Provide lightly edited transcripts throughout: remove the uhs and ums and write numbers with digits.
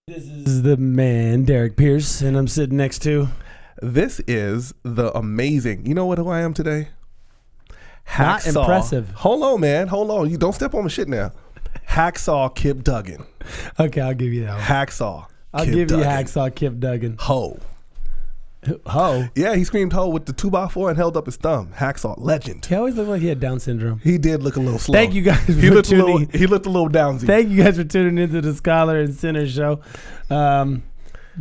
This is the man, Derrick Pierce, and I'm sitting next to... This is the amazing... You know what who I am today? Not impressive. Hold on, man. Hold on. You don't step on my shit now. Hacksaw Kip Duggan. Okay, I'll give you that one. Hacksaw I'll Kip give Duggan. you Hacksaw Kip Duggan. Ho. Ho? Yeah, he screamed ho with the 2x4 and held up his thumb. Hacksaw legend. He always looked like he had Down syndrome. He did look a little slow. Thank you guys for tuning. He looked a little downsy. Thank you guys for tuning into the Scholar and Sinner show. I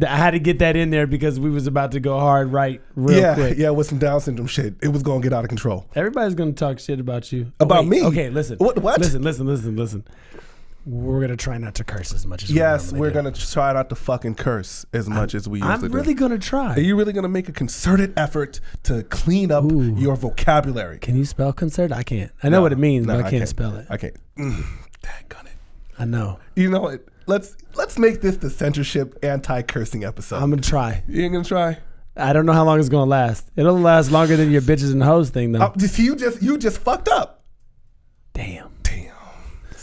had to get that in there because we was about to go hard real quick. Yeah, with some Down syndrome shit. It was going to get out of control. Everybody's going to talk shit about you. About me? Okay, listen. What? Listen. We're going to try not to curse as much as we're going to try not to fucking curse as much as we usually do. I'm really going to try. Are you really going to make a concerted effort to clean up your vocabulary? Can you spell concert? I can't. I know what it means, but I can't spell it. I can't. Daggone it. I know. You know what? Let's make this the censorship anti-cursing episode. I'm going to try. You ain't going to try? I don't know how long it's going to last. It'll last longer than your bitches and hoes thing, though. You just fucked up. Damn.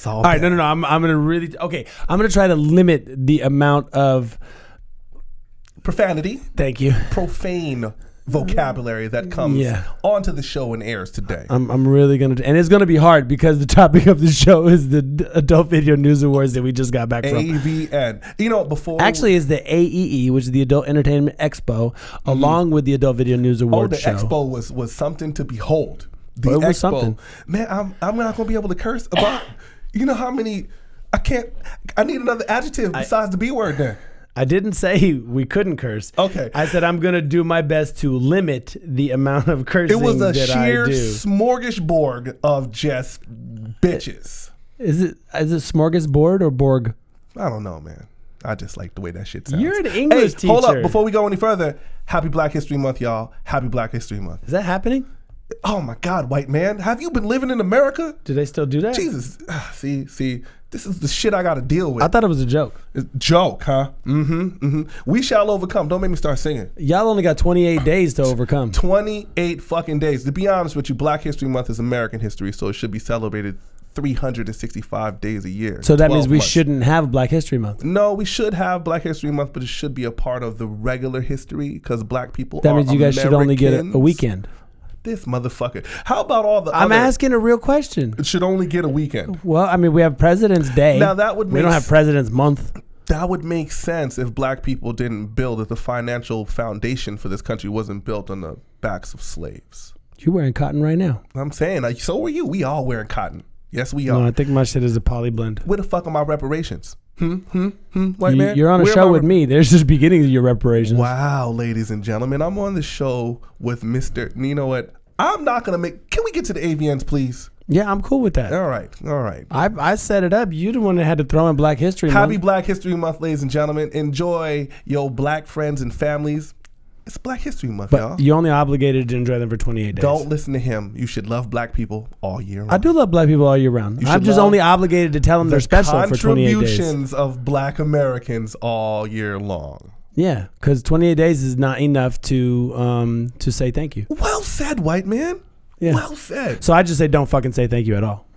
All right, no. I'm gonna really I'm gonna try to limit the amount of profanity. Thank you. Profane vocabulary that comes onto the show and airs today. I'm really gonna, and it's gonna be hard because the topic of the show is the Adult Video News Awards that we just got back from. AVN. You know, before actually is the AEE, which is the Adult Entertainment Expo, along with the Adult Video News Awards show. The expo was something to behold. The expo, something. Man, I'm not gonna be able to curse about. You know how many? I need another adjective besides the B word there. I didn't say we couldn't curse. Okay. I said I'm going to do my best to limit the amount of cursing that I do. It was a sheer smorgasbord of just bitches. Is it smorgasbord or Borg? I don't know, man. I just like the way that shit sounds. You're an English teacher. Hold up. Before we go any further, happy Black History Month, y'all. Happy Black History Month. Is that happening? Oh my God, white man. Have you been living in America? Do they still do that? Jesus. See, this is the shit I got to deal with. I thought it was a joke. Joke, huh? We shall overcome. Don't make me start singing. Y'all only got 28 days to overcome. 28 fucking days. To be honest with you, Black History Month is American history, so it should be celebrated 365 days a year. So that means we shouldn't have Black History Month. No, we should have Black History Month, but it should be a part of the regular history because black people that means you guys should only get a weekend. This motherfucker. How about all the I'm asking a real question. It should only get a weekend. Well, I mean, we have President's Day. Now that would we don't have President's Month. That would make sense if black people didn't build, if the financial foundation for this country wasn't built on the backs of slaves. You're wearing cotton right now. I'm saying, so are you. We all wearing cotton. Yes, we are. No, I think my shit is a poly blend. Where the fuck are my reparations? White man? You're on a show with me. There's just beginning of your reparations. Wow, ladies and gentlemen. I'm on the show with Mr. You know what? I'm not going to can we get to the AVNs, please? Yeah, I'm cool with that. All right. I set it up. You the one that had to throw in Black History Month. Happy Black History Month, ladies and gentlemen. Enjoy your black friends and families. It's Black History Month, y'all. You're only obligated to enjoy them for 28 days. Don't listen to him. You should love black people all year round. I do love black people all year round. I'm just only obligated to tell them they're special for 28 days. Contributions of black Americans all year long. Yeah, because 28 days is not enough to say thank you. Well said, white man. Yeah. Well said. So I just say don't fucking say thank you at all.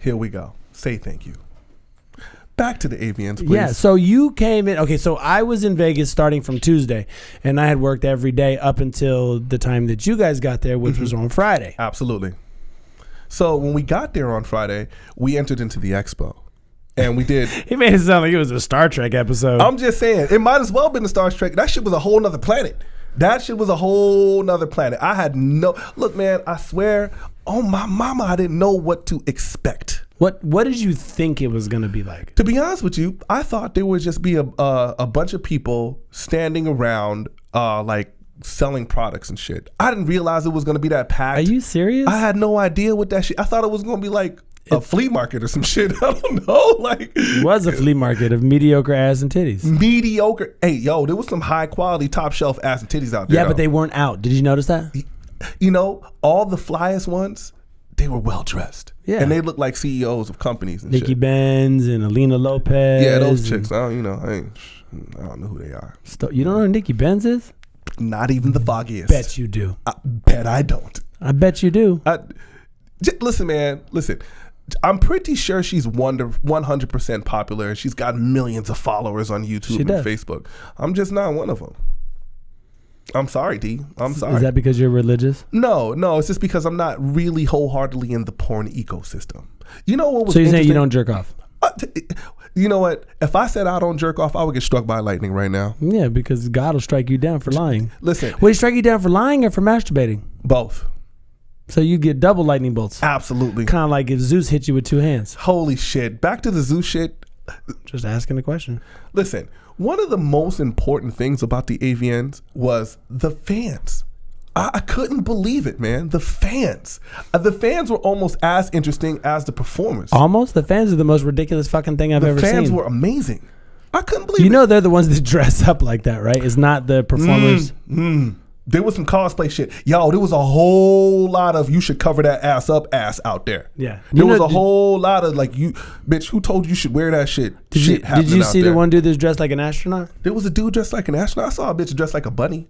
Here we go. Say thank you. Back to the AVNs, please. Yeah, so you came in. Okay, so I was in Vegas starting from Tuesday, and I had worked every day up until the time that you guys got there, which was on Friday. Absolutely. So when we got there on Friday, we entered into the expo. And we did. He made it sound like it was a Star Trek episode. I'm just saying, it might as well have been a Star Trek. That shit was a whole nother planet. I had look, man, I swear, oh my mama, I didn't know what to expect. What did you think it was going to be like? To be honest with you, I thought there would just be a bunch of people standing around like selling products and shit. I didn't realize it was going to be that packed. Are you serious? I had no idea what that shit. I thought it was going to be like a flea market or some shit. I don't know. Like it was a flea market of mediocre ass and titties. Mediocre. Hey, yo, there was some high quality, top shelf ass and titties out there. Yeah, but they weren't out. Did you notice that? You know, all the flyest ones, they were well dressed. Yeah, and they looked like CEOs of companies and Nikki shit. Benz and Alina Lopez. Yeah, those chicks. I don't know who they are. You don't know who Nikki Benz is? Not even the foggiest. Bet you do. I bet I don't. I bet you do. Listen, man. Listen. I'm pretty sure she's 100% popular. She's got millions of followers on YouTube and Facebook. I'm just not one of them. I'm sorry, D. I'm sorry. Is that because you're religious? No. It's just because I'm not really wholeheartedly in the porn ecosystem. You know what was So you're saying you don't jerk off? You know what? If I said I don't jerk off, I would get struck by lightning right now. Yeah, because God will strike you down for lying. Listen. Will he strike you down for lying or for masturbating? Both. So you get double lightning bolts. Absolutely. Kind of like if Zeus hit you with 2 hands. Holy shit. Back to the Zeus shit. Just asking a question. Listen, one of the most important things about the AVNs was the fans. I couldn't believe it, man. The fans. The fans were almost as interesting as the performers. Almost? The fans are the most ridiculous fucking thing I've ever seen. The fans were amazing. I couldn't believe it. You know they're the ones that dress up like that, right? It's not the performers. There was some cosplay shit. Yo, there was a whole lot of you should cover that ass up ass out there. Yeah. There was a whole lot of like, you, bitch, who told you should wear that shit? Did you see the one dude that's dressed like an astronaut? There was a dude dressed like an astronaut. I saw a bitch dressed like a bunny.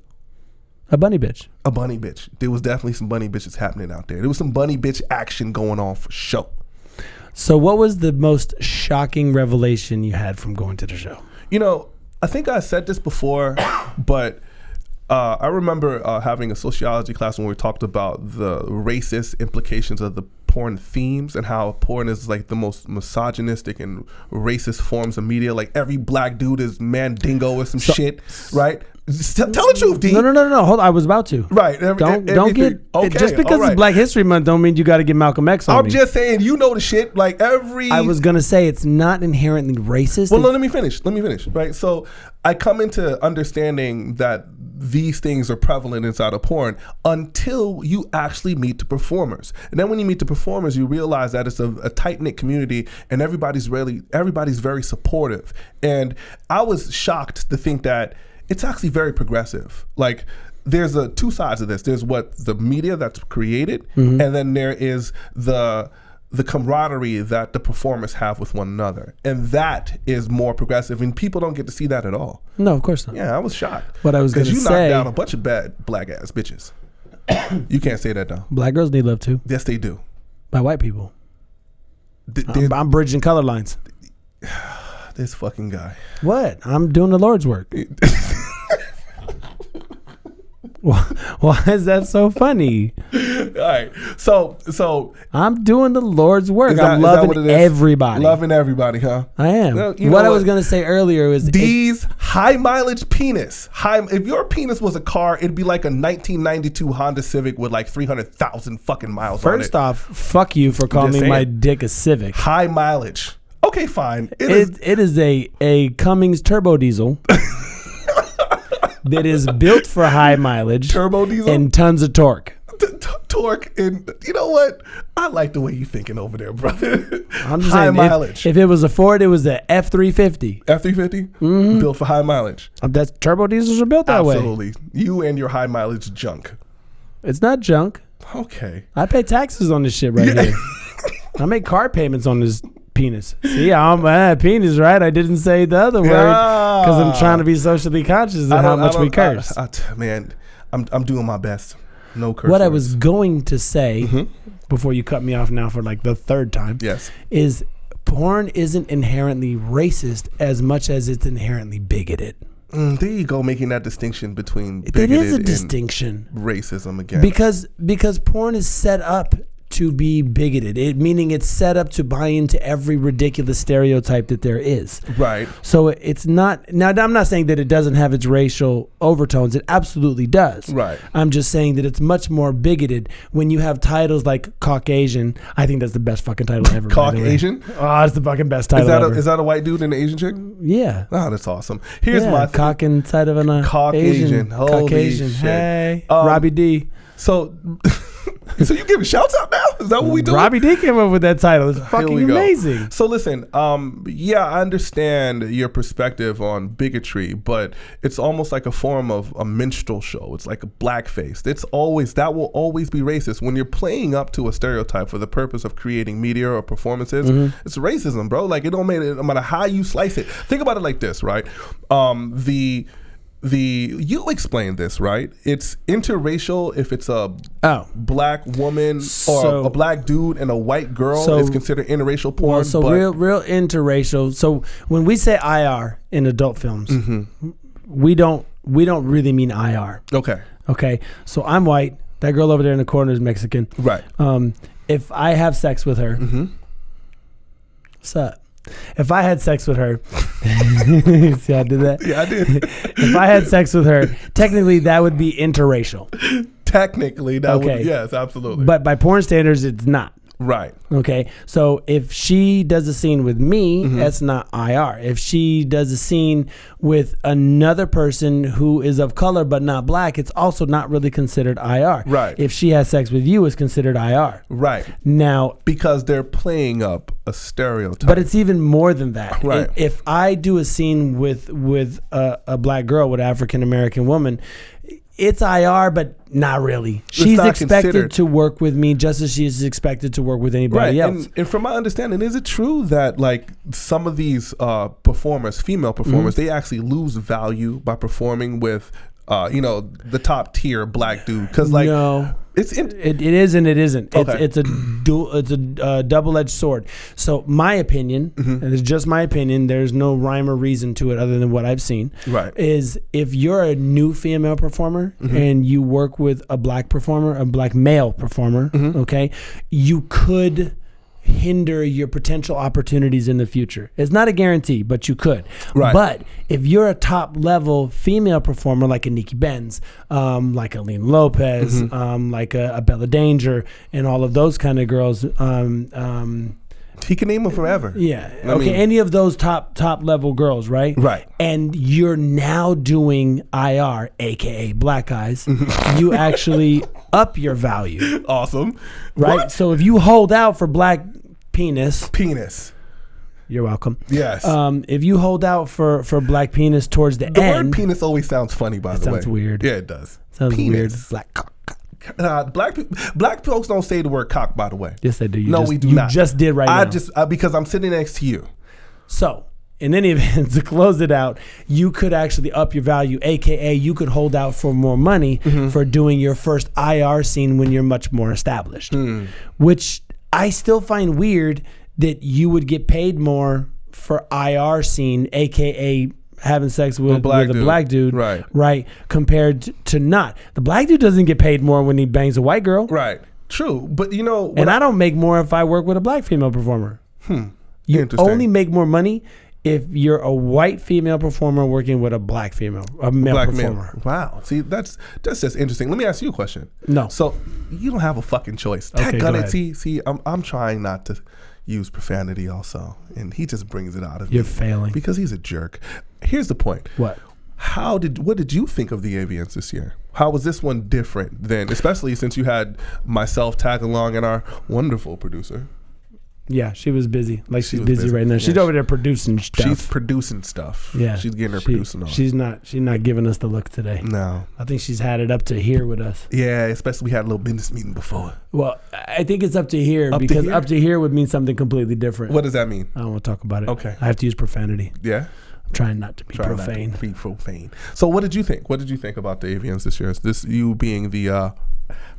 A bunny bitch. A bunny bitch. There was definitely some bunny bitches happening out there. There was some bunny bitch action going on for sure. So what was the most shocking revelation you had from going to the show? You know, I think I said this before, but I remember having a sociology class when we talked about the racist implications of the porn themes and how porn is like the most misogynistic and racist forms of media. Like every black dude is Mandingo or some shit, right? Tell the truth, D. No. Hold on. I was about to. Right. Don't get okay, just because it's Black History Month don't mean you got to get Malcolm X on me. I'm just saying, you know the shit. Like I was gonna say it's not inherently racist. Well, no, let me finish. Right. So I come into understanding that these things are prevalent inside of porn until you actually meet the performers, and then when you meet the performers, you realize that it's a tight-knit community, and everybody's very supportive. And I was shocked to think that it's actually very progressive. Like there's two sides of this. There's what the media that's created, and then there is the camaraderie that the performers have with one another. And that is more progressive, and people don't get to see that at all. No, of course not. Yeah, I was shocked. What I was going to say. Because you knocked down a bunch of bad black ass bitches. You can't say that though. Black girls need love too. Yes, they do. By white people. I'm bridging color lines. This fucking guy. What? I'm doing the Lord's work. Why is that so funny? All right. So I'm doing the Lord's work. I'm loving everybody. Loving everybody, huh? I am. What I was going to say earlier was these high mileage penis. If your penis was a car, it'd be like a 1992 Honda Civic with like 300,000 fucking miles on it. First off, fuck you for calling my dick a Civic. High mileage. Okay, fine. It is a Cummins turbo diesel. That is built for high mileage, turbo diesel, and tons of torque. Torque, and you know what? I like the way you thinking over there, brother. I'm just saying, mileage. If it was a Ford, it was the F350. F350, built for high mileage. That's turbo diesels are built that way. Absolutely. You and your high mileage junk. It's not junk. Okay. I pay taxes on this shit right here. I make car payments on this penis. See, I'm penis, right? I didn't say the other word because I'm trying to be socially conscious of how much we curse. Man, I'm doing my best. No curse. What I was going to say before you cut me off now for like the third time, is porn isn't inherently racist as much as it's inherently bigoted. There you go, making that distinction between bigoted it is a distinction. Racism again. Because porn is set up to be bigoted, meaning it's set up to buy into every ridiculous stereotype that there is. Right. So it's not, now I'm not saying that it doesn't have its racial overtones. It absolutely does. Right. I'm just saying that it's much more bigoted when you have titles like Caucasian. I think that's the best fucking title ever. Caucasian? Oh, it's the fucking best title ever. Is that a white dude and an Asian chick? Yeah. Oh, that's awesome. Here's my thing. Cock inside of an Caucasian. Holy Caucasian. Shit. Hey, Robbie D. So you giving shouts out now? Is that what we do? Robbie D came up with that title. It's fucking amazing. So listen, I understand your perspective on bigotry, but it's almost like a form of a minstrel show. It's like a blackface. That will always be racist. When you're playing up to a stereotype for the purpose of creating media or performances, it's racism, bro. Like it don't matter, no matter how you slice it. Think about it like this, right? you explained this, right? It's interracial if it's a black woman or a black dude and a white girl is considered interracial porn. Well, so real interracial. So when we say IR in adult films, we don't really mean IR. Okay. So I'm white. That girl over there in the corner is Mexican. Right. If I have sex with her, what's up? If I had sex with her, see how I did that? Yeah, I did. If I had sex with her, technically that would be interracial. Technically, that would, yes, absolutely. But by porn standards, it's not. Right. Okay. So if she does a scene with me, that's not IR. If she does a scene with another person who is of color but not black, it's also not really considered IR. Right. If she has sex with you, it's considered IR. Right. Now, because they're playing up a stereotype. But it's even more than that. Right. If I do a scene with a black girl, with an African American woman, it's IR, but not really. She's expected to work with me just as she is expected to work with anybody else. And from my understanding, is it true that like some of these performers, female performers, they actually lose value by performing with the top tier black dude? Because like no. it is and it isn't. Okay. It's a double-edged sword. So my opinion, and it's just my opinion, there's no rhyme or reason to it other than what I've seen, right, is if you're a new female performer and you work with a black performer, a black male performer, okay, you could hinder your potential opportunities in the future. It's not a guarantee, but you could. Right. But if you're a top level female performer like a Nikki Benz, like a Lena Lopez, like a Bella Danger, and all of those kind of girls, he can name them forever. Yeah. I mean, any of those top level girls, right? Right. And you're now doing IR, aka black guys. You actually up your value. Awesome. Right? What? So if you hold out for black penis, you're welcome. Yes. If you hold out for black penis towards the end. The word penis always sounds funny, by the way. Sounds weird. Yeah, it does. Sounds penis. weird. Black cock. Black folks don't say the word cock, by the way. Yes, they do. We do not. You just did right now. Because I'm sitting next to you. So, in any event, to close it out, you could actually up your value, aka you could hold out for more money for doing your first IR scene when you're much more established. Which I still find weird that you would get paid more for IR scene, aka having sex with a black dude, right, compared to not. The black dude doesn't get paid more when he bangs a white girl. Right. True. But I don't make more if I work with a black female performer. You only make more money if you're a white female performer working with a male performer. Wow. See, that's just interesting. Let me ask you a question. No. So you don't have a fucking choice. Okay, go ahead. See, I'm trying not to use profanity also, and he just brings it out of me. You're failing. Because he's a jerk. Here's the point. What? What did you think of the AVNs this year? How was this one different than, especially since you had myself tag along and our wonderful producer? Yeah, she was busy. Like she's busy right now. She's over there producing stuff. She's producing stuff. Yeah, she's getting her producing on. She's not giving us the look today. No, I think she's had it up to here with us. Yeah, especially we had a little business meeting before. Well, I think it's up to here because up to here would mean something completely different. What does that mean? I don't want to talk about it. Okay, I have to use profanity. Yeah. I'm trying not to be profane. So what did you think? What did you think about the AVNs this year? Is this you being the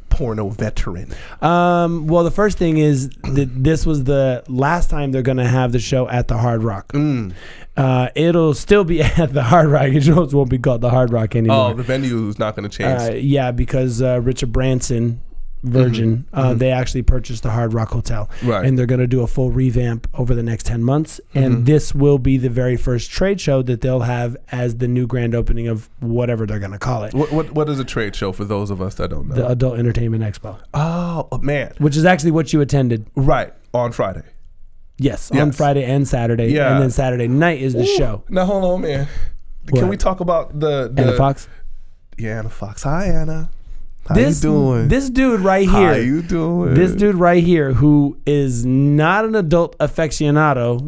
porno veteran? Well, the first thing is that this was the last time they're going to have the show at the Hard Rock. It'll still be at the Hard Rock. It just won't be called the Hard Rock anymore. Oh, the venue is not going to change. Yeah, because Richard Branson, Virgin, they actually purchased the Hard Rock Hotel. Right. And they're going to do a full revamp over the next 10 months. And this will be the very first trade show that they'll have as the new grand opening of whatever they're going to call it. What is a trade show for those of us that don't know? The Adult Entertainment Expo. Oh, man. Which is actually what you attended. Right. On Friday. Yes. On Friday and Saturday. Yeah. And then Saturday night is the show. Now, hold on, man. Can we talk about the Anna Fox? Yeah, Anna Fox. Hi, Anna. How you doing? This dude right here. How you doing? This dude right here, who is not an adult aficionado,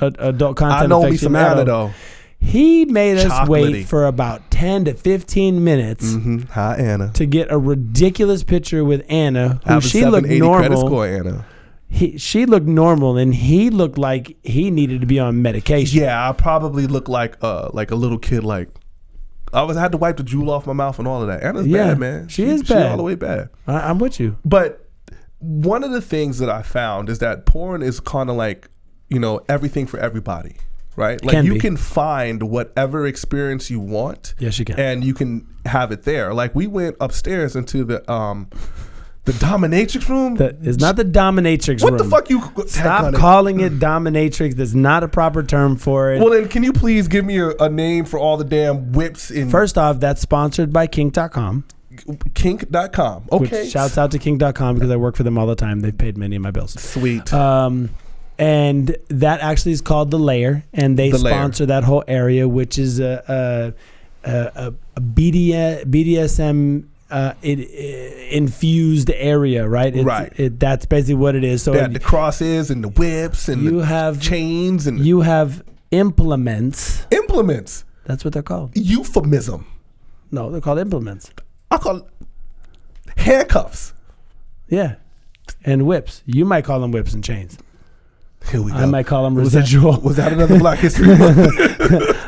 adult content. I know aficionado, me some Anna though. He made us wait for about 10 to 15 minutes. Hi, Anna. To get a ridiculous picture with Anna, who she looked normal. Credit score, Anna. She looked normal, and he looked like he needed to be on medication. Yeah, I probably look like a little kid, like I had to wipe the drool off my mouth and all of that. Anna's bad, man. She is bad. She's all the way bad. I'm with you. But one of the things that I found is that porn is kind of like, everything for everybody, right? Like you can find whatever experience you want. Yes, you can. And you can have it there. Like we went upstairs into the dominatrix room. It's not the dominatrix room. What the fuck you... Stop calling it dominatrix. There's not a proper term for it. Well, then can you please give me a name for all the damn whips in... First off, that's sponsored by kink.com. Kink.com. Okay. Which shouts out to kink.com because I work for them all the time. They've paid many of my bills. Sweet. And that actually is called The Layer, and they sponsor that whole area, which is a BDSM infused area, right? That's basically what it is. So the crosses and the whips and you have chains and you have implements. Implements. That's what they're called. Euphemism. No, they're called implements. I call it handcuffs. Yeah, and whips. You might call them whips and chains. Here we go. I might call them residual. Was that another Black History Month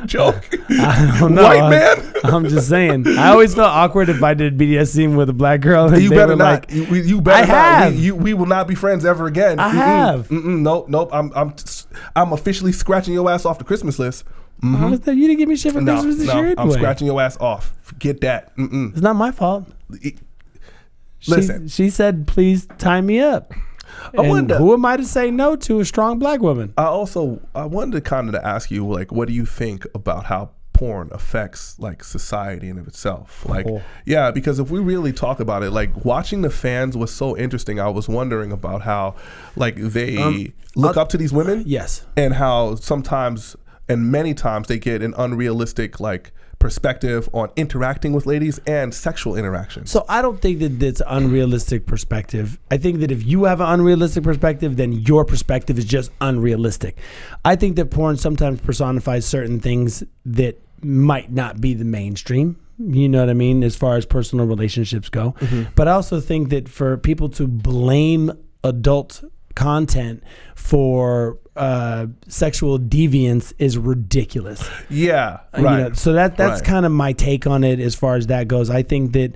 joke? I don't know. White man? I'm just saying. I always felt awkward if I did BDS scene with a black girl. And you better not. Like, you better I not. We will not be friends ever again. I have. Nope. I'm officially scratching your ass off the Christmas list. You didn't give me shit for Christmas this year anyway. I'm scratching your ass off. Forget that. It's not my fault. Listen. She said, please tie me up. Who am I to say no to a strong black woman? I wanted to kind of ask you, like, what do you think about how porn affects like society in of itself? Like, yeah, because if we really talk about it, like watching the fans was so interesting. I was wondering about how like they look up to these women. Yes. And how sometimes and many times they get an unrealistic like perspective on interacting with ladies and sexual interaction. So I don't think that it's unrealistic perspective. I think that if you have an unrealistic perspective, then your perspective is just unrealistic. I think that porn sometimes personifies certain things that might not be the mainstream. You know what I mean? As far as personal relationships go. But I also think that for people to blame adult content for sexual deviance is ridiculous. Yeah, right. So that's kind of my take on it as far as that goes. I think that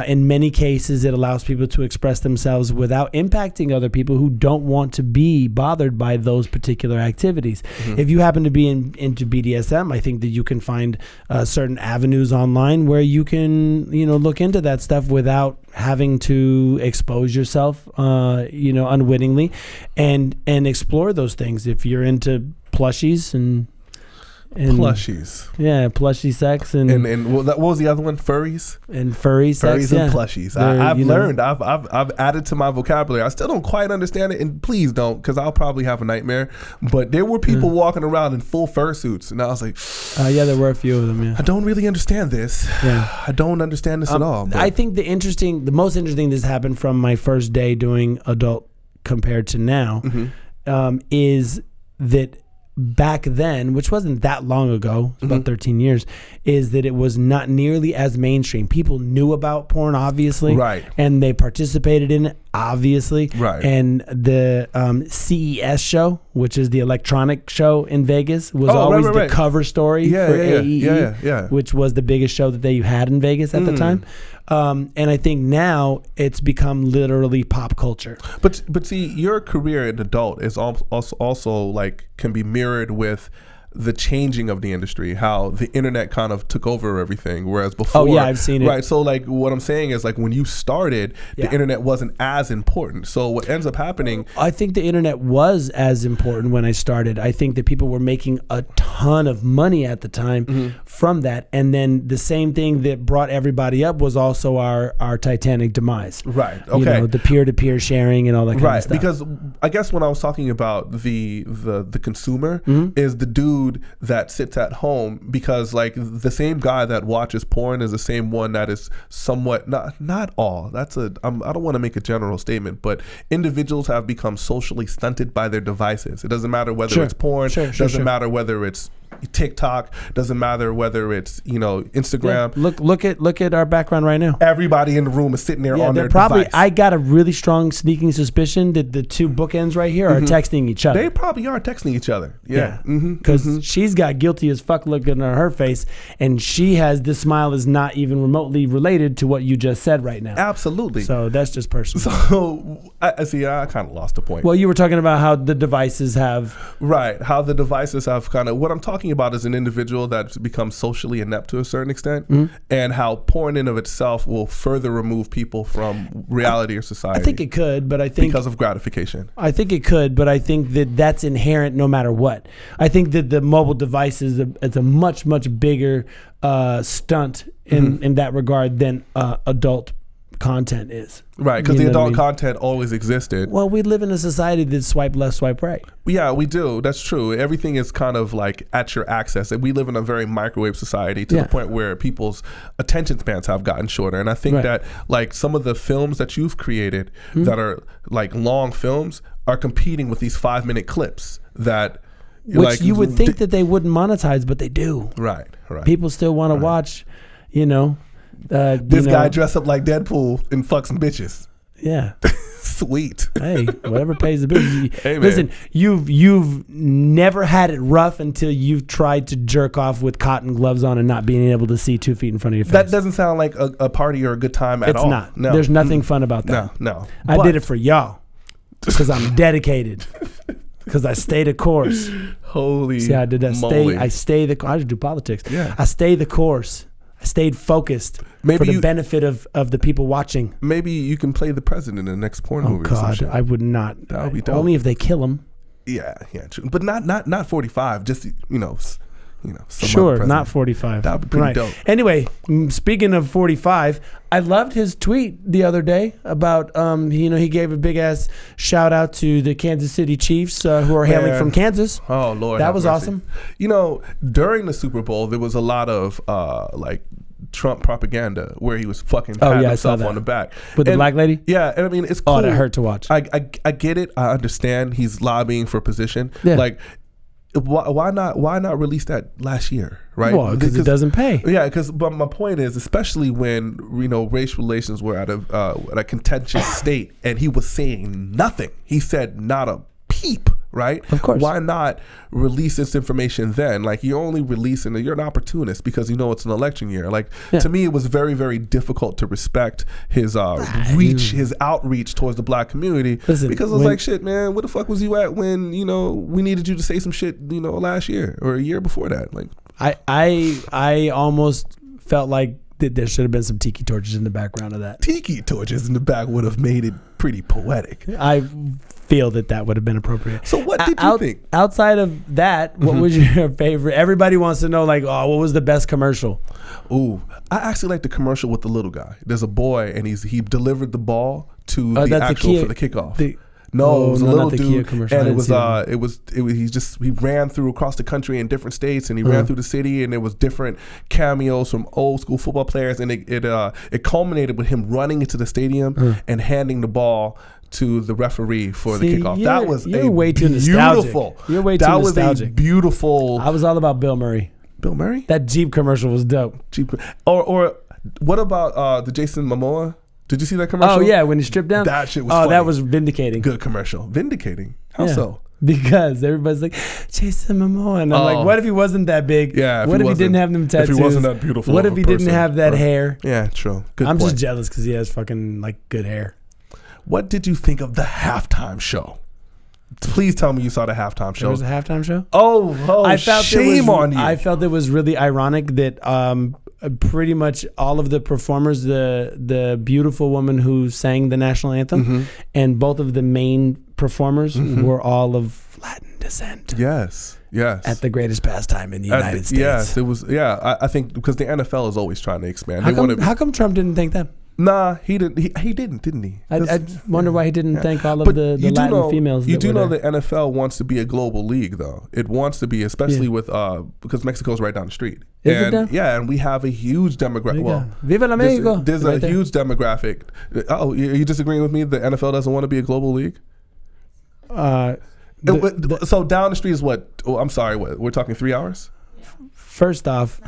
in many cases it allows people to express themselves without impacting other people who don't want to be bothered by those particular activities. If you happen to be into BDSM, I think that you can find certain avenues online where you can look into that stuff without having to expose yourself unwittingly and explore those things. If you're into plushies and plushies, yeah, plushy sex and what was the other one? Furries and furry sex, and plushies. I've learned. I've added to my vocabulary. I still don't quite understand it, and please don't, because I'll probably have a nightmare. But there were people walking around in full fursuits, and I was like, yeah, there were a few of them. Yeah, I don't really understand this. Yeah, I don't understand this at all. But I think the most interesting that's happened from my first day doing adult compared to now. Is that back then, which wasn't that long ago, about 13 years, is that it was not nearly as mainstream. People knew about porn, obviously, right, and they participated in it, obviously, right. And the CES show, which is the electronic show in Vegas, was always the cover story for AEE, which was the biggest show that they had in Vegas at the time. And I think now it's become literally pop culture. But see, your career as an adult is also like can be mirrored with the changing of the industry, how the internet kind of took over everything, whereas before, I've seen it. Right, so like what I'm saying is like when you started, the internet wasn't as important. So what ends up happening, I think the internet was as important when I started. I think that people were making a ton of money at the time from that, and then the same thing that brought everybody up was also our Titanic demise. Right. Okay. The peer-to-peer sharing and all that kind of stuff. Because I guess when I was talking about the consumer is the dude that sits at home, because like the same guy that watches porn is the same one that is somewhat not all. I don't want to make a general statement, but individuals have become socially stunted by their devices. It doesn't matter whether it's porn. Doesn't matter whether it's TikTok, doesn't matter whether it's Instagram. Yeah. Look at our background right now. Everybody in the room is sitting there on their device. I got a really strong sneaking suspicion that the two bookends right here are texting each other. They probably are texting each other. Yeah, because she's got guilty as fuck looking on her face, and she has this smile is not even remotely related to what you just said right now. Absolutely. So that's just personal. So I kind of lost the point. Well, you were talking about how the devices have how the devices have kind of what I'm talking about is an individual that's become socially inept to a certain extent, and how porn in of itself will further remove people from reality or society. I think it could, but I think because of gratification. I think it could, but I think that that's inherent no matter what. I think that the mobile device is a much bigger stunt in that regard than adult content is. Right, because the adult content always existed. Well, we live in a society that swipe left, swipe right. Yeah, we do. That's true. Everything is kind of like at your access. And we live in a very microwave society to the point where people's attention spans have gotten shorter. And I think that like some of the films that you've created that are like long films are competing with these 5-minute clips that which you would think that they wouldn't monetize, but they do. Right. People still want to watch, this guy dressed up like Deadpool and fuck some bitches. Yeah. Sweet. Hey, whatever pays the bills. Hey, listen, you've never had it rough until you've tried to jerk off with cotton gloves on and not being able to see 2 feet in front of your face. That doesn't sound like a party or a good time at all. It's not. No. There's nothing fun about that. No. I did it for y'all because I'm dedicated. Because I stay the course. Holy See how I did that? moly. I just do politics. Yeah. I stay the course. I stayed focused for the benefit of the people watching. Maybe you can play the president in the next porn movie. Oh God, I would not. That would be dope. Only if they kill him. Yeah, true. But not 45. Just Sure, not 45. That would be pretty dope. Anyway, speaking of 45, I loved his tweet the other day about he gave a big ass shout out to the Kansas City Chiefs who are hailing from Kansas. Oh Lord, that was awesome. During the Super Bowl, there was a lot of like Trump propaganda where he was fucking patting himself on the back with the black lady. Yeah, and I mean it's cool. Oh, that hurt to watch. I get it. I understand he's lobbying for a position. Yeah. Like, why not release that last year, right? Well, because it doesn't pay. Yeah, but my point is, especially when race relations were at a contentious state, and he was saying nothing. He said not a peep. Right? Of course. Why not release this information then? Like, you're only releasing it. You're an opportunist because it's an election year. Like, to me, it was very, very difficult to respect his his outreach towards the black community. Listen, because I was like, shit, man, where the fuck was you at when, we needed you to say some shit, last year or a year before that? Like, I almost felt like that there should have been some tiki torches in the background of that. Tiki torches in the back would have made it pretty poetic. I feel that would have been appropriate. So what did you think? Outside of that, what was your favorite? Everybody wants to know, like, what was the best commercial? Ooh, I actually like the commercial with the little guy. There's a boy, and he delivered the ball to for the kickoff. It was a little dude, and he ran through across the country in different states, and he ran through the city, and there was different cameos from old school football players, and it culminated with him running into the stadium and handing the ball to the referee for the kickoff. That was way too nostalgic. You're way too nostalgic. That was a beautiful. I was all about Bill Murray. Bill Murray? That Jeep commercial was dope. Jeep, or what about the Jason Momoa? Did you see that commercial? Oh yeah, when he stripped down. That shit was funny. That was vindicating. Good commercial. Vindicating? How so? Because everybody's like, Jason Momoa. And I'm like, what if he wasn't that big? Yeah. What if he didn't have them tattoos? If he wasn't that beautiful. What if he didn't have that hair? Yeah, true. Good I'm point. just jealous because he has fucking like good hair. What did you think of the halftime show? Please tell me you saw the halftime show. There was a halftime show? Oh, shame on you. I felt it was really ironic that pretty much all of the performers, the beautiful woman who sang the national anthem, and both of the main performers were all of Latin descent. Yes. At the greatest pastime in the United States. Yes, it was. Yeah, I think because the NFL is always trying to expand. How come Trump didn't think that? Nah, he didn't. He didn't he? I wonder why he didn't thank all of the Latin females. You do know the NFL wants to be a global league, though. It wants to be, especially with because Mexico's right down the street. Is it now? Yeah, and we have a huge demographic. Well, Viva la Mexico! There's a huge demographic. Oh, are you disagreeing with me? The NFL doesn't want to be a global league. So down the street is what? Oh, I'm sorry. What we're talking 3 hours? First off,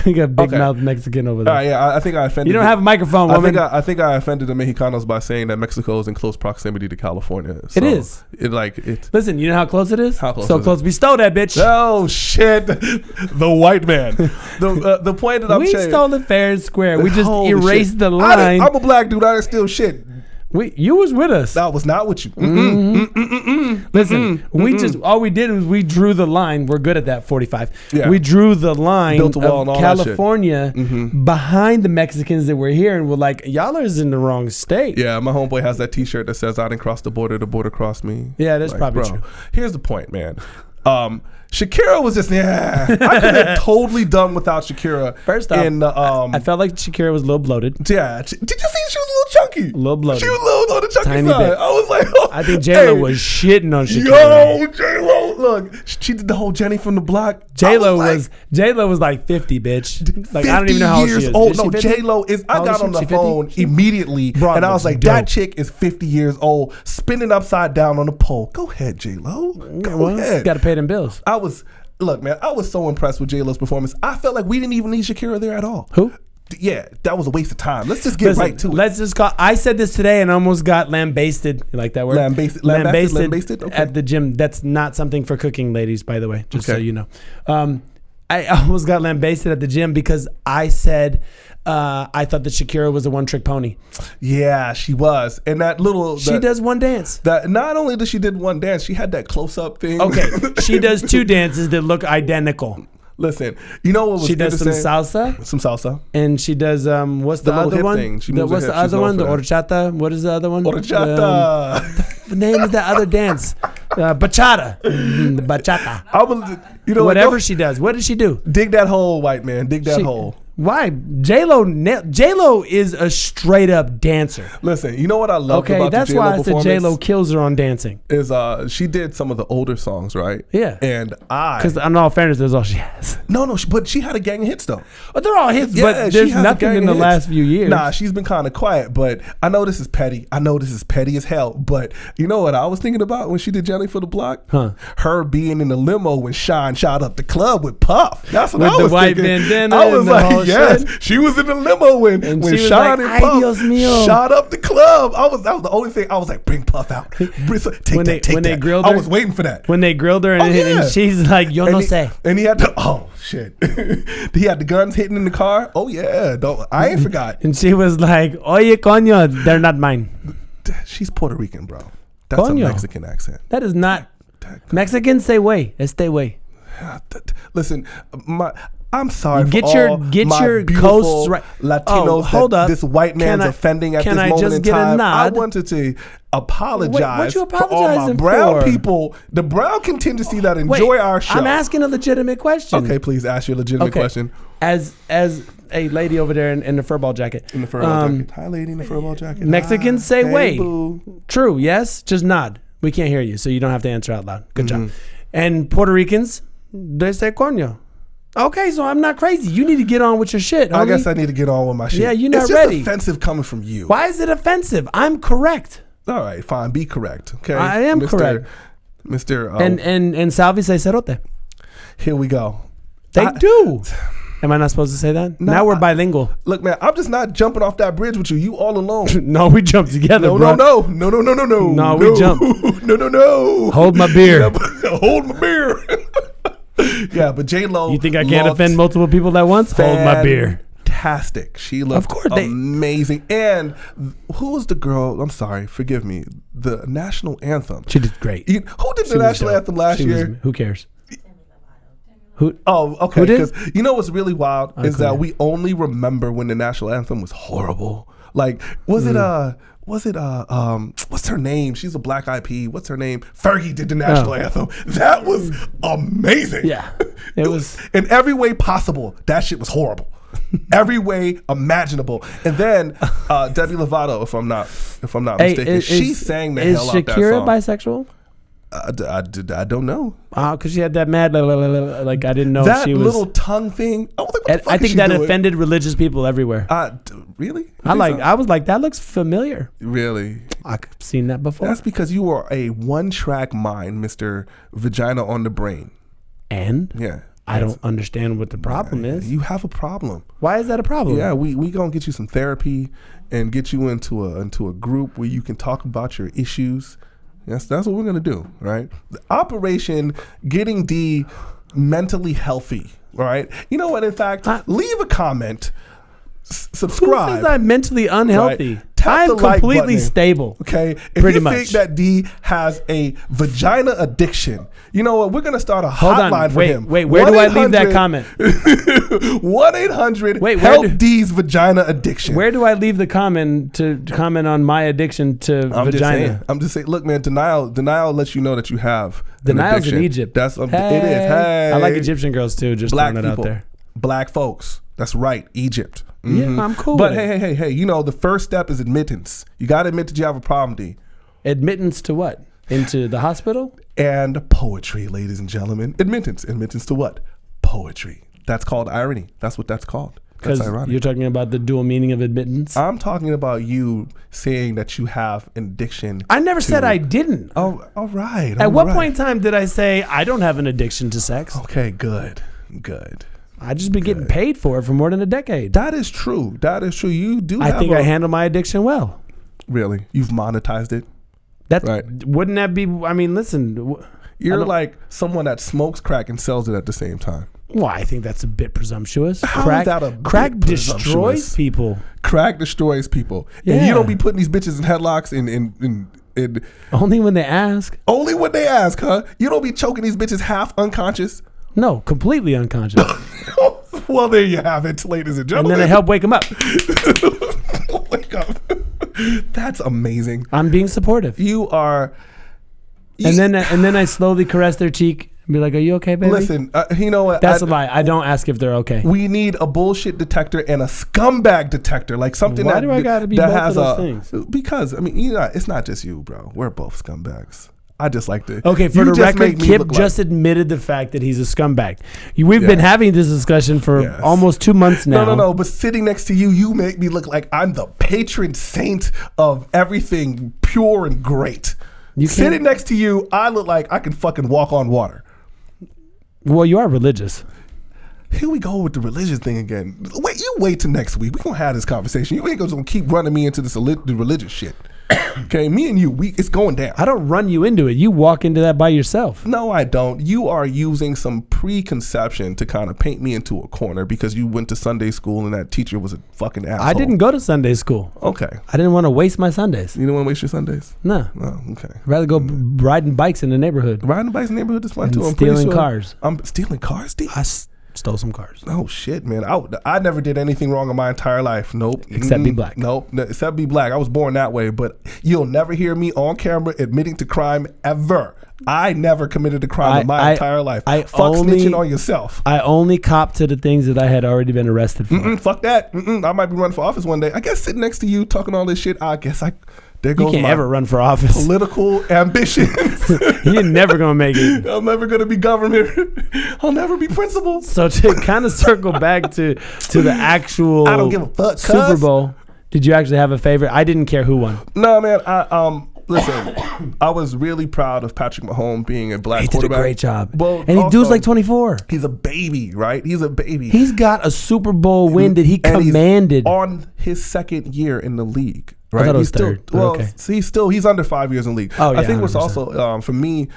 we got big mouth Mexican over there. Yeah, I think I offended. You don't have a microphone, woman. I think I offended the Mexicanos by saying that Mexico is in close proximity to California. So it is. Listen, you know how close it is? How close? So close. We stole that bitch. Oh shit! The white man. The point that I'm saying. We stole it fair and square. We just erased the line. I'm a black dude. I didn't steal shit. You was with us. I was not with you. Listen, all we did was we drew the line. We're good at that. 45. Yeah. We drew the line Built a wall of and all California behind the Mexicans that were here, and we're like, y'all are in the wrong state. Yeah, my homeboy has that T-shirt that says, "I didn't cross the border crossed me." Yeah, that's probably true. Here's the point, man. Shakira was just I could have totally done without Shakira. First off, I felt like Shakira was a little bloated. Yeah, did you see she was a little chunky? A little bloated. She was a little on the chunky Tiny side. bit. I was like, I think J-Lo was shitting on Shakira. Yo, J-Lo, look, she did the whole Jenny from the Block. J-Lo was like 50, bitch. Like 50 I don't even know how old she is. Old. No, J-Lo is. I got on the phone immediately, and I was like, that chick is 50 years old, spinning upside down on a pole. Go ahead, J-Lo. Go ahead. Got to pay them bills. Look, man, I was so impressed with J-Lo's performance. I felt like we didn't even need Shakira there at all. Who? Yeah, that was a waste of time. Let's just get right to it. Let's just call. I said this today and almost got lambasted. You like that word? Lambasted. Okay. At the gym. That's not something for cooking, ladies, by the way, just so you know. I almost got lambasted at the gym because I said I thought that Shakira was a one-trick pony. Yeah, she was. And she does one dance. That not only did she did one dance, she had that close-up thing. Okay, she does two dances that look identical. Listen, you know what was she does some salsa, and she does what's the other one? What's the other one? The horchata. What is the other one? Horchata. The name of that other dance. Bachata. Bachata. Whatever she does. What did she do? Dig that hole, white man. Dig that hole. Why? J-Lo is a straight up dancer. Listen, you know what I love about the J-Lo performance? Okay, that's why I said J-Lo kills her on dancing. Is she did some of the older songs, right? Yeah. And because in all fairness, that's all she has. No, but she had a gang of hits though. But they're all hits, but there's nothing in the last few years. Nah, she's been kind of quiet, but I know this is petty. I know this is petty as hell, but you know what I was thinking about when she did Jelly for the Block? Huh. Her being in the limo when Sean shot up the club with Puff. That's what I was white thinking. Bandana I was like, yes, shit. She was in the limo when Sean and Puff shot up the club. That was the only thing. I was like, bring Puff out. Take that. Grilled her, I was waiting for that. When they grilled her and she's like, yo no sé. And he had shit. He had the guns hitting in the car. Oh yeah, I ain't forgot. And she was like, oye coño, they're not mine. She's Puerto Rican, bro. That's a Mexican accent. That is not. Mexicans say way. Stay way. Listen, I'm sorry get for all your my coasts right. Latinos hold up. This white man's offending at this moment in time. I wanted to apologize for all my brown people, the brown contingency that enjoy our show. I'm asking a legitimate question. Okay, please ask your legitimate question. As a lady over there in the furball jacket. In the furball jacket. Hi, lady in the furball jacket. Mexicans say way. Boo. True, yes? Just nod. We can't hear you, so you don't have to answer out loud. Good job. And Puerto Ricans, they say coño. Okay, so I'm not crazy. You need to get on with your shit, homie. I guess I need to get on with my shit. Yeah, you're not It's ready. just offensive coming from you. Why is it offensive? I'm correct. All right, fine. Be correct. Okay, I am correct. Mr. And Salvi say cerote. Here we go. They do. Am I not supposed to say that? No, now we're bilingual. Look, man, I'm just not jumping off that bridge with you. You all alone. No, we jumped together, bro. No, we jumped. No. Hold my beer. Hold my beer. Yeah, but J-Lo. You think I can't offend multiple people at once? Hold my beer. Fantastic. She looked amazing. And who was the girl? I'm sorry, forgive me. The national anthem. She did great. Who did the national anthem last year? Who cares? Oh, okay. Because you know what's really wild is that we only remember when the national anthem was horrible. Like, what's her name? She's a Black IP. What's her name? Fergie did the national anthem. That was amazing. Yeah, it was in every way possible. That shit was horrible. Every way imaginable. And then Demi Lovato, if I'm not mistaken, she sang the hell out that song. Is Shakira bisexual? I don't know. Because she had that mad like I didn't know that she was little tongue thing. I was like, what the fuck I think is she that doing? Offended religious people everywhere. Really? I was like, that looks familiar. Really? I've seen that before. That's because you are a one-track mind, Mr. Vagina on the Brain. And yeah, I don't understand what the problem is. You have a problem. Why is that a problem? Yeah, we gonna get you some therapy and get you into a group where you can talk about your issues. Yes, that's what we're gonna do, right? The Operation Getting D Mentally Healthy, right? You know what? In fact, leave a comment, subscribe. Who says I'm mentally unhealthy? Right? Tap I'm the like completely button, stable. Okay, if pretty you much think that D has a vagina addiction, you know what? We're gonna start a hotline for him. Wait, where do I leave that comment? 1-800 D's vagina addiction. Where do I leave the comment to comment on my addiction to vagina? I'm just saying. Look, man, denial lets you know that you have denial's an addiction. in Egypt. It is. Hey, I like Egyptian girls too. Just black throwing it people, out there. black folks. That's right, Egypt. Yeah, I'm cool. But with it. hey, you know, the first step is admittance. You got to admit that you have a problem, D. Admittance to what? Into the hospital? And poetry, ladies and gentlemen. Admittance to what? Poetry. That's called irony. That's what that's called. That's ironic. You're talking about the dual meaning of admittance? I'm talking about you saying that you have an addiction. I never said I didn't. Oh, all right. At what point in time did I say I don't have an addiction to sex? Okay, good. I just been getting paid for it for more than a decade. That is true. You do. I think I handle my addiction well. Really? You've monetized it? That's right. Wouldn't that be? I mean, listen. You're like someone that smokes crack and sells it at the same time. Well, I think that's a bit presumptuous. How is that a crack bit destroys people. Crack destroys people. Yeah. And you don't be putting these bitches in headlocks in only when they ask. Only when they ask, huh? You don't be choking these bitches half unconscious. No, completely unconscious. Well, there you have it, ladies and gentlemen. And then I help wake them up. Wake up. That's amazing. I'm being supportive. You are. And then I slowly caress their cheek and be like, "Are you okay, baby?" Listen, you know what? That's a lie. I don't ask if they're okay. We need a bullshit detector and a scumbag detector, like something. Why do I gotta be both of those things? Because I mean, you know, it's not just you, bro. We're both scumbags. I just like to. Okay, for the record, Kip just admitted the fact that he's a scumbag. We've been having this discussion for almost 2 months now. No. But sitting next to you, you make me look like I'm the patron saint of everything pure and great. Sitting next to you, I look like I can fucking walk on water. Well, you are religious. Here we go with the religious thing again. Wait till next week. We're going to have this conversation. You ain't going to keep running me into this the religious shit. Okay, me and you, it's going down. I don't run you into it. You walk into that by yourself. No, I don't. You are using some preconception to kind of paint me into a corner because you went to Sunday school and that teacher was a fucking asshole. I didn't go to Sunday school. Okay. I didn't want to waste my Sundays. You didn't want to waste your Sundays? No. Oh, okay. I'd rather go riding bikes in the neighborhood. Riding bikes in the neighborhood is fun too. I'm stealing cars. I'm stealing cars, Steve? Stole some cars. Oh shit, man! I never did anything wrong in my entire life. Nope. Except be black. Nope. Except be black. I was born that way. But you'll never hear me on camera admitting to crime ever. I never committed a crime in my entire life. Fuck snitching on yourself. I only copped to the things that I had already been arrested for. Fuck that. I might be running for office one day. I guess sitting next to you talking all this shit. There goes you can't ever run for office. Political ambitions. You're never going to make it. I'm never going to be government. I'll never be principal. So to kind of circle back to the actual I don't give a fuck, Super Bowl, did you actually have a favorite? I didn't care who won. No, man. Listen, I was really proud of Patrick Mahomes being a black quarterback. He did a great job. Well, and dude's like 24. He's a baby, right? He's a baby. He's got a Super Bowl win that he commanded. He's on his second year in the league. Right? I thought it was third. Well, okay. He's under 5 years in the league. Oh, yeah, I think what's 100%. also, for me,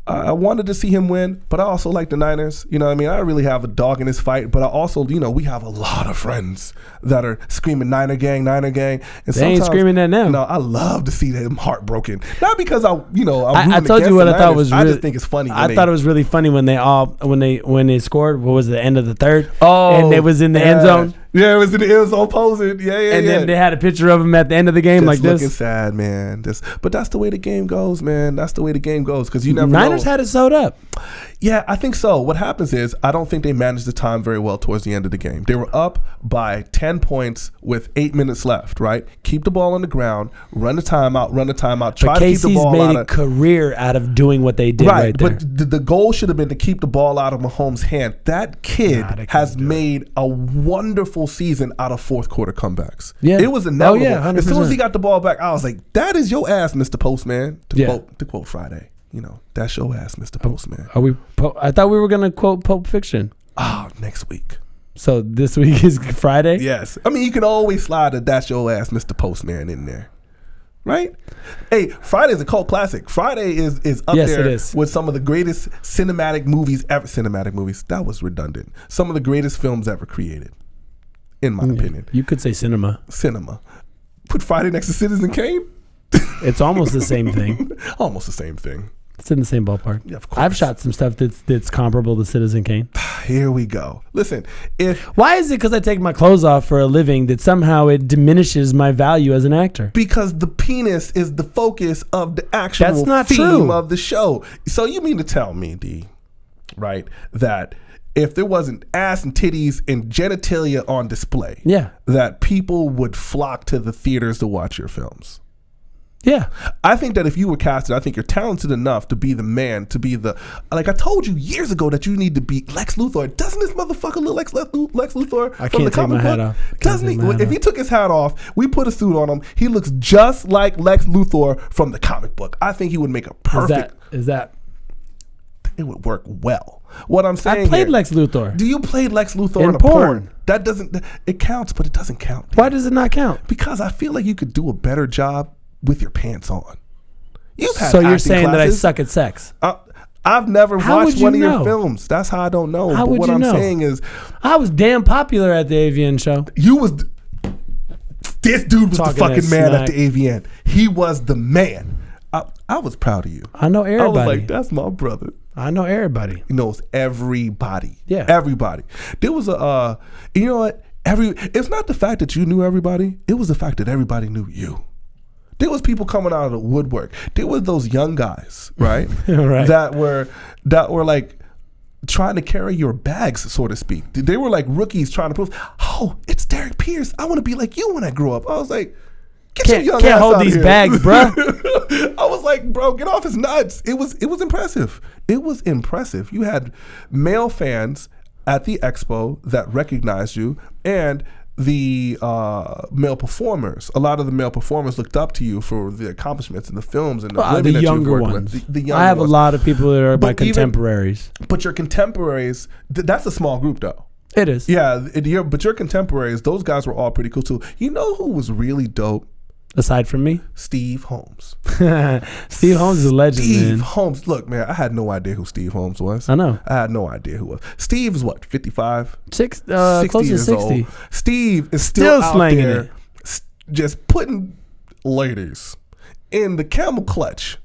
I wanted to see him win, but I also like the Niners. You know what I mean? I really have a dog in this fight, but I also, we have a lot of friends that are screaming Niner gang. And they ain't screaming that now. No, I love to see them heartbroken. Not because I'm I told you what I thought was really, I just think it's funny. I thought it was really funny when they scored, what was it, the end of the third? Oh. And it was in the end zone. Yeah, it was in the end zone posing. Yeah. And then they had a picture of him at the end of the game like this. Looking sad, man. But that's the way the game goes, man. That's the way the game goes because you never know. Niners had it sewed up. Yeah, I think so. What happens is I don't think they managed the time very well towards the end of the game. They were up by 10 points with 8 minutes left, right? Keep the ball on the ground, run the timeout, try to keep the ball out. But KC's made a career out of doing what they did right there. But the goal should have been to keep the ball out of Mahomes' hand. That kid has made a wonderful season out of fourth quarter comebacks. Yeah. It was inevitable. 100%. As soon as he got the ball back, I was like, that is your ass, Mr. Postman. To quote Friday. That's your ass, Mr. Postman. I thought we were gonna quote Pulp Fiction. Next week. So this week is Friday? Yes. I mean, you can always slide a That's Your Ass Mr. Postman in there. Right? Hey, Friday is a cult classic. Friday is up there with some of the greatest cinematic movies ever. Cinematic movies. That was redundant. Some of the greatest films ever created, in my opinion. You could say cinema. Put Friday next to Citizen Kane. It's almost the same thing. Almost the same thing. It's in the same ballpark. Yeah, of course. I've shot some stuff that's comparable to Citizen Kane. Here we go. Listen, why is it because I take my clothes off for a living that somehow it diminishes my value as an actor? Because the penis is the focus of the actual That's not theme true. of the show. So you mean to tell me, D, right, that if there wasn't ass and titties and genitalia on display, that people would flock to the theaters to watch your films? Yeah. I think that if you were casted, I think you're talented enough to be the man, to be the, like I told you years ago that you need to be Lex Luthor. Doesn't this motherfucker look like Lex Luthor I from the can't take my comic hat book? off. Doesn't he? If he took his hat off, we put a suit on him, he looks just like Lex Luthor from the comic book. I think he would make a perfect. Is that? It would work well. What I'm saying, I played Lex Luthor. Do you play Lex Luthor in a porn? That doesn't. It counts, but it doesn't count. Why does it not count? Because I feel like you could do a better job with your pants on. So you're saying that I suck at sex? I've never watched one of your films. That's how I don't know. How but would what you I'm know? saying is, I was damn popular at the AVN show. This dude was Talking the fucking that man smack. at the AVN. He was the man. I was proud of you. I know everybody. I was like, that's my brother. I know everybody. He knows everybody. Yeah. Everybody. There was a, you know what? It's not the fact that you knew everybody. It was the fact that everybody knew you. There was people coming out of the woodwork. There were those young guys, right? Right. That were like trying to carry your bags, so to speak. They were like rookies trying to prove, oh, it's Derrick Pierce. I want to be like you when I grow up. I was like, get your young ass hold out these here. bags, bro. I was like, bro, get off his nuts. It was impressive. It was impressive. You had male fans at the expo that recognized you, and the male performers. A lot of the male performers looked up to you for the accomplishments in the films and the women the that younger you've worked ones. with. The younger I have ones. a lot of people that are my But even- contemporaries. But your contemporaries, that's a small group though. It is. Yeah, but your contemporaries, those guys were all pretty cool too. You know who was really dope? Aside from me, Steve Holmes. Steve Holmes is a legend, Steve man. Holmes. Look, man, I had no idea who Steve Holmes was. I know. I had no idea who was. Steve's what, 55? 60 60 close to years 60. old. Steve is still out slanging there, it. just putting ladies in the camel clutch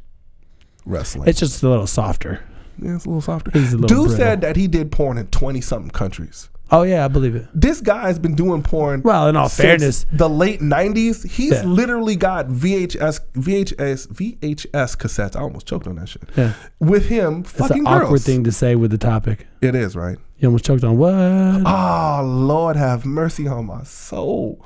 wrestling. It's just a little softer. Yeah, it's a little softer. He's a little Dude brittle. said that he did porn in 20-something countries. Oh yeah, I believe it. This guy's been doing porn. Well, in all since fairness, the late 90s. He's Yeah. literally got VHS cassettes. I almost choked on that shit. Yeah. With him it's fucking an girls. awkward thing to say with the topic. It is, right? You almost choked on what? Oh, Lord have mercy on my soul.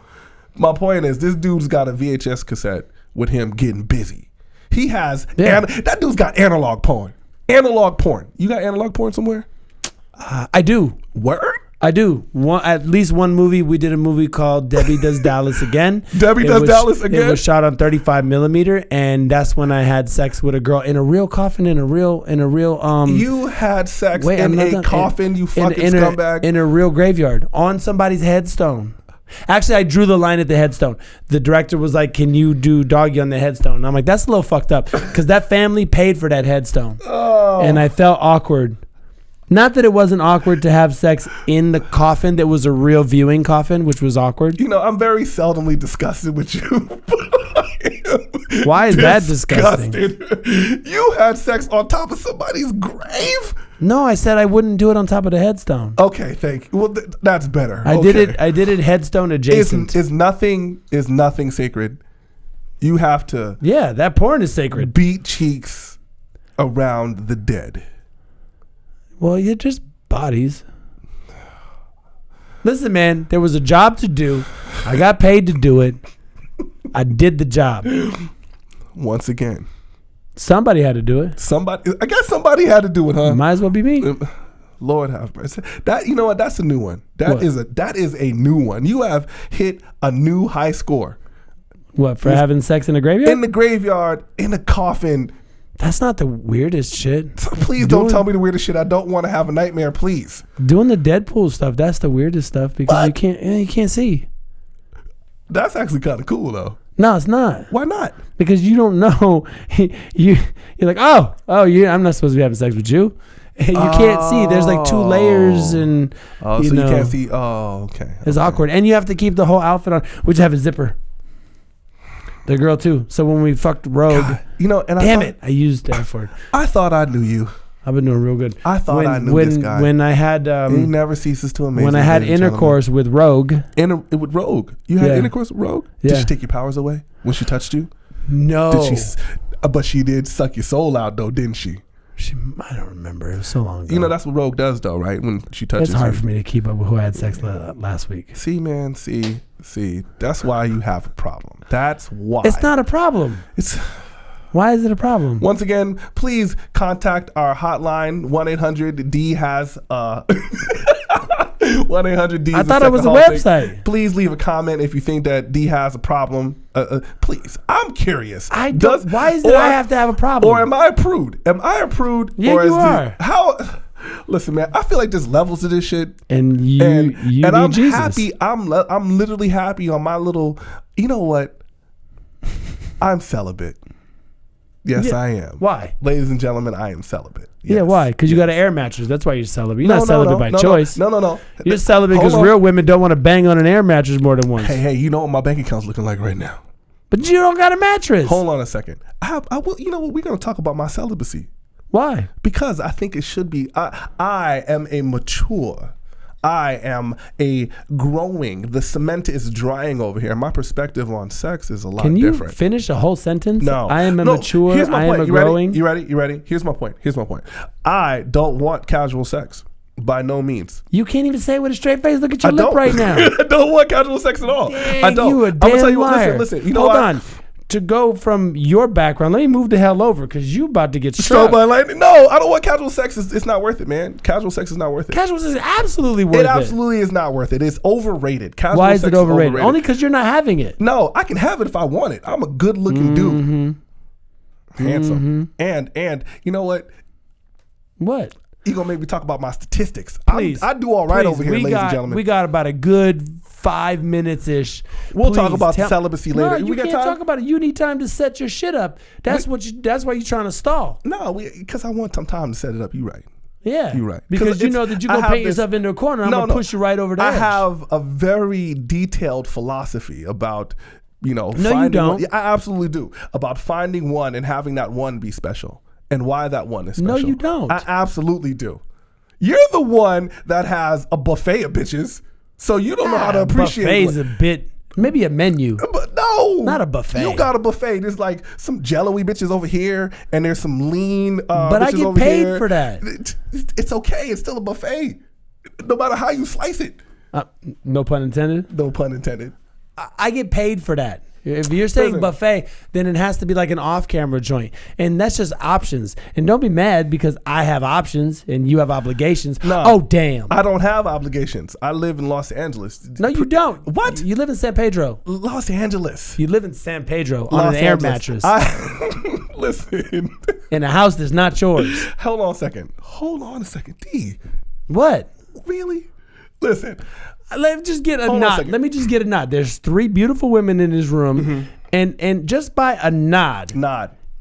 My point is, this dude's got a VHS cassette with him getting busy. He has, that dude's got analog porn. Analog porn. You got analog porn somewhere? I do. Word? I do. At least one movie. We did a movie called Debbie Does Dallas Again. Debbie Does Dallas Again? It was shot on 35 millimeter, and that's when I had sex with a girl in a real coffin, in a real. You had sex in a coffin, you fucking scumbag. In a real graveyard on somebody's headstone. Actually, I drew the line at the headstone. The director was like, "Can you do doggy on the headstone?" And I'm like, "That's a little fucked up," because that family paid for that headstone, and I felt awkward. Not that it wasn't awkward to have sex in the coffin that was a real viewing coffin, which was awkward. You know, I'm very seldomly disgusted with you. Why is that disgusting? You had sex on top of somebody's grave? No, I said I wouldn't do it on top of the headstone. Okay, thank you. Well, that's better. I did it headstone adjacent. Is nothing sacred. You have to Yeah, that porn is sacred. beat cheeks around the dead. Well, you're just bodies. Listen, man, there was a job to do. I got paid to do it. I did the job. Once again, Somebody had to do it. I guess somebody had to do it, huh? Might as well be me. Lord have mercy. That, you know what? That's a new one. What? That is a new one. You have hit a new high score. What, for having sex in a graveyard? In the graveyard, in a coffin, That's not the weirdest shit. Please don't tell me the weirdest shit. I don't want to have a nightmare, please. Doing the Deadpool stuff, that's the weirdest stuff because you can't see. That's actually kind of cool though. No, it's not. Why not? Because you don't know. You're like, I'm not supposed to be having sex with you. And you can't see. There's like 2 layers and you can't see. Oh, okay. It's awkward. And you have to keep the whole outfit on. We just have a zipper. The girl too. So when we fucked Rogue, God, and I used the F word. I thought I knew you. I've been doing real good. I thought I knew this guy. When I had, he never ceases to amaze. When I had intercourse with Rogue, with Rogue, you had intercourse with Rogue. Did she take your powers away when she touched you? No. Did she? But she did suck your soul out though, didn't she? I don't remember. It was so long ago. That's what Rogue does though, right? When she touches you. It's hard for me to keep up with who I had sex last week. See, man. See. That's why you have a problem. That's why. It's not a problem. Why is it a problem? Once again, please contact our hotline, 1-800-D-HAS 1-800-D. I thought it was a website. Please leave a comment if you think that D has a problem. Please, I'm curious. Why is it I have to have a problem? Or am I a prude? Yeah, or you are. Listen, man, I feel like there's levels to this shit, and you need I'm Jesus. happy. I'm literally happy on my little. You know what? I'm celibate. Yes, I am. Why? Ladies and gentlemen, I am celibate. Yes. Yeah, why? Because you got an air mattress. That's why you're celibate. You're not celibate by choice. No. You're celibate because real women don't want to bang on an air mattress more than once. Hey, you know what my bank account's looking like right now. But you don't got a mattress. Hold on a second. I will. You know what? We're going to talk about my celibacy. Why? Because I think it should be. I am a mature. I am a growing. The cement is drying over here. My perspective on sex is a lot different. Can you finish a whole sentence? No. I am a mature. Here's my I point. am a growing. You ready? Here's my point. I don't want casual sex. By no means. You can't even say it with a straight face. Look at your lip right now. I don't want casual sex at all. Dang, I don't. You a damn I'm gonna tell you liar. what, listen. You know Hold what? on. To go from your background, let me move the hell over because you about to get struck. by lightning. No, I don't want casual sex. It's not worth it, man. Casual sex is not worth it. Casual sex is absolutely worth it. It absolutely is not worth it. It's overrated. Casual Why is sex it overrated? Only because you're not having it. No, I can have it if I want it. I'm a good looking dude. Handsome. And you know what? What? You gonna make me talk about my statistics. Please. I do all right over here, ladies and gentlemen. We got about a good 5 minutes ish. We'll talk about celibacy later. No, you can't talk about it. You need time to set your shit up. That's why you're trying to stall. No, because I want some time to set it up. You right. Yeah, you're right. Because you know that you're gonna paint yourself into a corner. I'm gonna push you right over there. I have a very detailed philosophy about No, you don't. I absolutely do. About finding one and having that one be special. And why that one is special. No, you don't. I absolutely do. You're the one that has a buffet of bitches, so you don't know how to appreciate it. Buffet's a bit, maybe a menu. But no. Not a buffet. You got a buffet. There's like some jello-y bitches over here, and there's some lean but I bitches get over paid here. for that. It's okay. It's still a buffet, no matter how you slice it. No pun intended? No pun intended. I get paid for that. If you're saying buffet, then it has to be like an off-camera joint. And that's just options. And don't be mad because I have options and you have obligations. No. Oh, damn. I don't have obligations. I live in Los Angeles. No, you don't. What? You live in San Pedro. Los Angeles. You live in San Pedro on an air mattress. Listen. In a house that's not yours. Hold on a second. D. What? Really? Listen. Let me just get a nod. There's 3 beautiful women in this room, and just by a nod,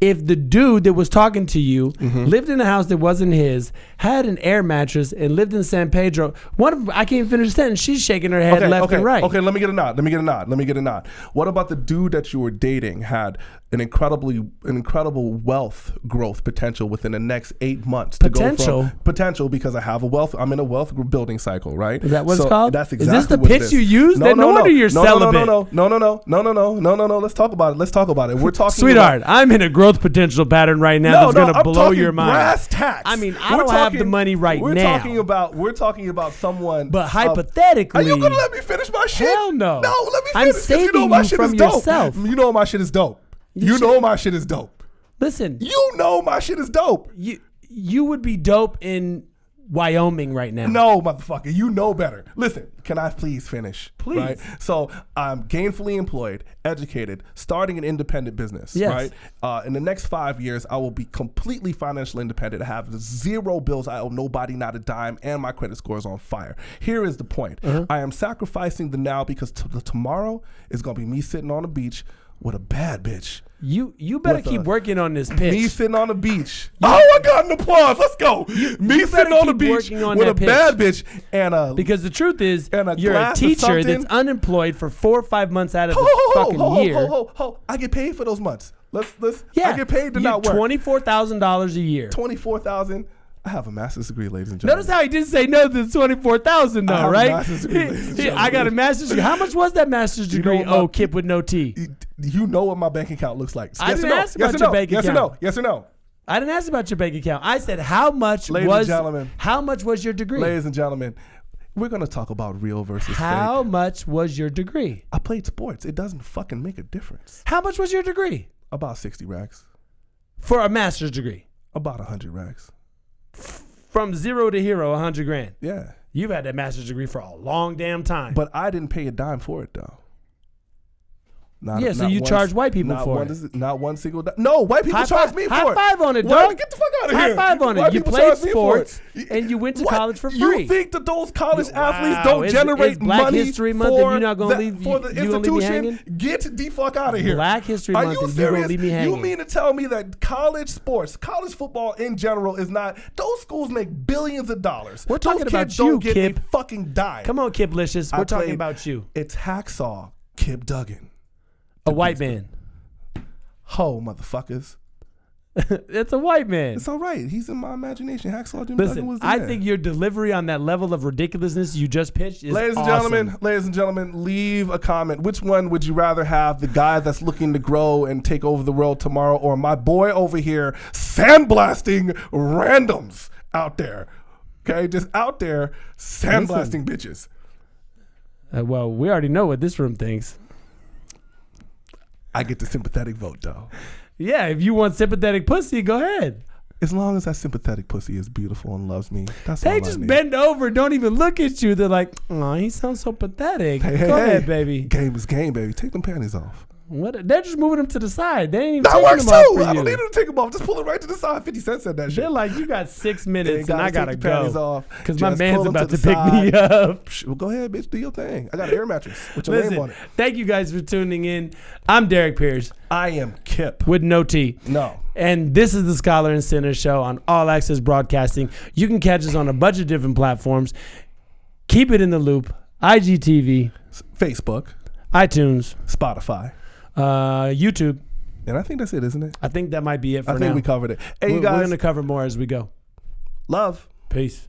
if the dude that was talking to you lived in a house that wasn't his, had an air mattress, and lived in San Pedro, I can't finish the sentence. She's shaking her head left and right. Okay, let me get a nod. What about the dude that you were dating had an incredible wealth growth potential within the next 8 months? Potential because I'm in a wealth building cycle, right? Is that what it's called? That's exactly is this the what pitch you use? No wonder you're celibate. No. Let's talk about it. We're talking, sweetheart. I'm in a growth potential pattern right now that's gonna blow your mind. Brass tacks. I mean, I don't have the money right now. We're talking about someone. But hypothetically, are you gonna let me finish my shit? Hell no. No, let me finish. I'm saving you from yourself. You know my shit is dope. You know my shit is dope. Listen. You know my shit is dope. You would be dope in Wyoming right now. No, motherfucker, you know better. Listen, can I please finish? Please. Right? So I'm gainfully employed, educated, starting an independent business. Yes. Right? In the next 5 years, I will be completely financially independent. I have 0 bills. I owe nobody, not a dime, and my credit score is on fire. Here is the point. I am sacrificing the now because tomorrow is going to be me sitting on the beach with a bad bitch. You better keep working on this pitch. Me sitting on the beach. I got an applause. Let's go. Me sitting on the beach with a bad bitch and because the truth is, and you're a teacher that's unemployed for 4 or 5 months out of the fucking year. I get paid for those months. Let's. I get paid to not work. $24,000 a year. $24,000. I have a master's degree, ladies and gentlemen. Notice how he didn't say no to the $24,000 though, right? A master's degree, ladies and gentlemen. I got a master's degree. How much was that master's degree? Kip with no T. You know what my bank account looks like. I didn't ask about your bank account. Yes or no? Yes or no? I didn't ask about your bank account. I said how much how much was your degree? Ladies and gentlemen, we're going to talk about real versus fake. How much was your degree? I played sports. It doesn't fucking make a difference. How much was your degree? About 60 racks. For a master's degree? About 100 racks. From 0 to hero, 100 grand. Yeah. You've had that master's degree for a long damn time. But I didn't pay a dime for it, though. So you charge white people for it. Not one single dime. No, white people charge me for it. High five on it, dog. Get the fuck out of here. High five on it. You played sports and you went to college for free. You think that those college athletes don't generate Black money History Month and you're not going to leave for the institution? Get the fuck out of here. Black History Month and you're going to leave me hanging. You mean to tell me that college sports, college football in general is not, those schools make billions of dollars. We're talking about you, don't get Kip. a fucking dime. Come on, Kiplicious. We're talking about you. It's Hacksaw Kip Duggan. A white man. Ho, motherfuckers. It's a white man. It's all right. He's in my imagination. Hacksaw Jim Duggan was the I man. think your delivery on that level of ridiculousness you just pitched is Ladies and gentlemen, leave a comment. Which one would you rather have? The guy that's looking to grow and take over the world tomorrow, or my boy over here sandblasting randoms out there? Okay, just out there sandblasting bitches. Well, we already know what this room thinks. I get the sympathetic vote, though. Yeah, if you want sympathetic pussy, go ahead. As long as that sympathetic pussy is beautiful and loves me, that's all I need. They just bend over, don't even look at you. They're like, oh, he sounds so pathetic. Go ahead, baby. Game is game, baby. Take them panties off. What? They're just moving them to the side. They ain't even that works them off too. for I you. don't need them to take them off. Just pull it right to the side. 50 Cent said that shit. They're like, you got 6 minutes and I gotta go because my Just man's pull 'em about to the pick side. me up. Well, go ahead, bitch. Do your thing. I got an air mattress with your name on it. Thank you guys for tuning in. I'm Derrick Pierce. I am Kip with no T. No. And this is the Scholar and Sinner Show on All Access Broadcasting. You can catch us on a bunch of different platforms. Keep it in the loop. IGTV, Facebook, iTunes, Spotify, YouTube. And I think that's it, isn't it? I think that might be it for now. I think we covered it. Hey, we're you guys. We're going to cover more as we go. Love. Peace.